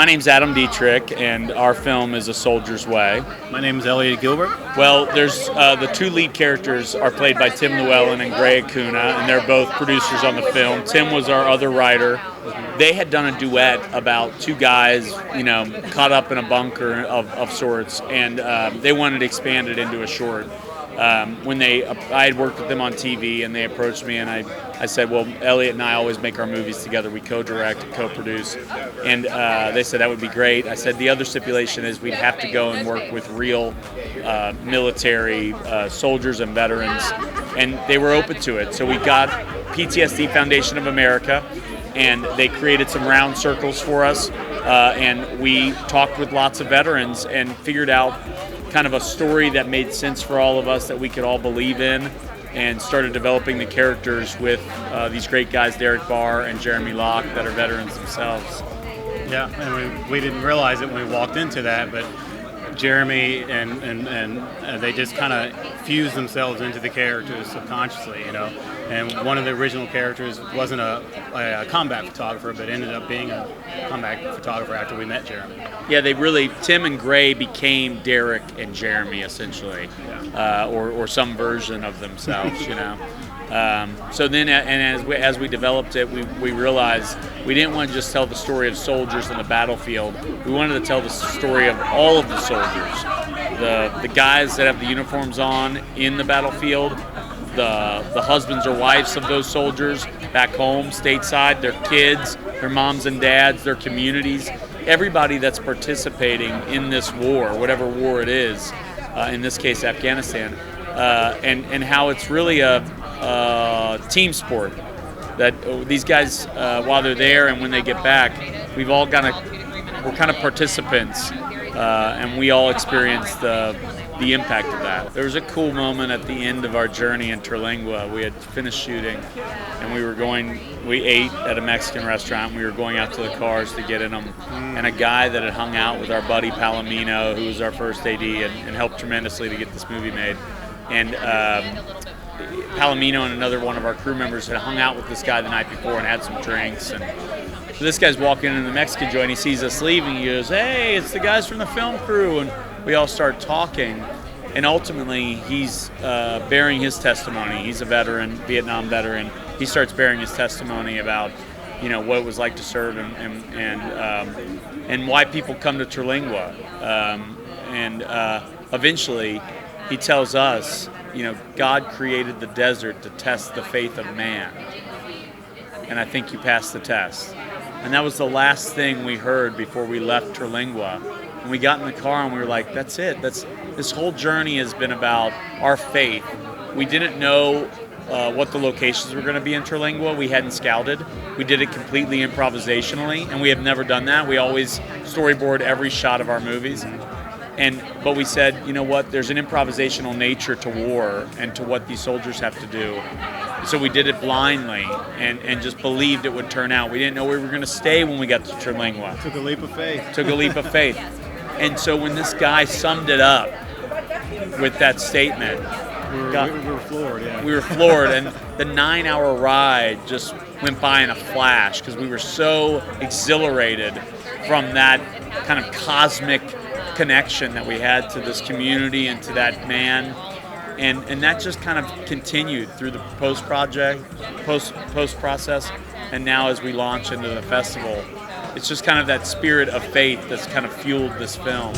My name's Adam Dietrich, and our film is A Soldier's Way. My name is Elliot Gilbert. Well, there's the two lead characters are played by Tim Llewellyn and Gray Acuna, and they're both producers on the film. Tim was our other writer. They had done a duet about two guys, caught up in a bunker of sorts, and they wanted to expand it into a short. I had worked with them on TV, and they approached me, and I said, well, Elliot and I always make our movies together. We co-direct and co-produce, and they said that would be great. I said the other stipulation is we'd have to go and work with real military soldiers and veterans, and they were open to it. So we got PTSD Foundation of America, and they created some round circles for us, and we talked with lots of veterans and figured out kind of a story that made sense for all of us that we could all believe in, and started developing the characters with these great guys, Derek Barr and Jeremy Locke, that are veterans themselves. Yeah, and we didn't realize it when we walked into that, but Jeremy and they just kind of fused themselves into the characters subconsciously, And one of the original characters wasn't a combat photographer, but ended up being a combat photographer after we met Jeremy. Yeah, Tim and Gray became Derek and Jeremy, essentially, or some version of themselves, So then, and as we developed it, we realized we didn't want to just tell the story of soldiers in the battlefield. We wanted to tell the story of all of the soldiers, the guys that have the uniforms on in the battlefield, the husbands or wives of those soldiers back home, stateside, their kids, their moms and dads, their communities, everybody that's participating in this war, whatever war it is, in this case Afghanistan, and how it's really a team sport. That these guys, while they're there and when they get back, we're kind of participants, and we all experience the impact of that. There was a cool moment at the end of our journey in Terlingua. We had finished shooting, and we ate at a Mexican restaurant. We were going out to the cars to get in them, and a guy that had hung out with our buddy Palomino, who was our first AD and helped tremendously to get this movie made, and Palomino and another one of our crew members had hung out with this guy the night before and had some drinks, and so this guy's walking into the Mexican joint. He sees us leaving. He goes, "Hey, it's the guys from the film crew," and we all start talking, and ultimately he's bearing his testimony. He's a veteran, Vietnam veteran. He starts bearing his testimony about, what it was like to serve and why people come to Terlingua. And eventually, he tells us, God created the desert to test the faith of man, and I think you passed the test. And that was the last thing we heard before we left Terlingua. And we got in the car and we were like, that's it. This whole journey has been about our faith. We didn't know what the locations were going to be in Terlingua. We hadn't scouted. We did it completely improvisationally, and we have never done that. We always storyboard every shot of our movies. But we said, you know what, there's an improvisational nature to war and to what these soldiers have to do. So we did it blindly and just believed it would turn out. We didn't know we were going to stay when we got to Terlingua. Took a leap of faith. And so when this guy summed it up with that statement, we were floored, yeah. We were floored, and the 9-hour ride just went by in a flash because we were so exhilarated from that kind of cosmic connection that we had to this community and to that man, and that just kind of continued through the post process, and now as we launch into the festival, it's just kind of that spirit of faith that's kind of fueled this film.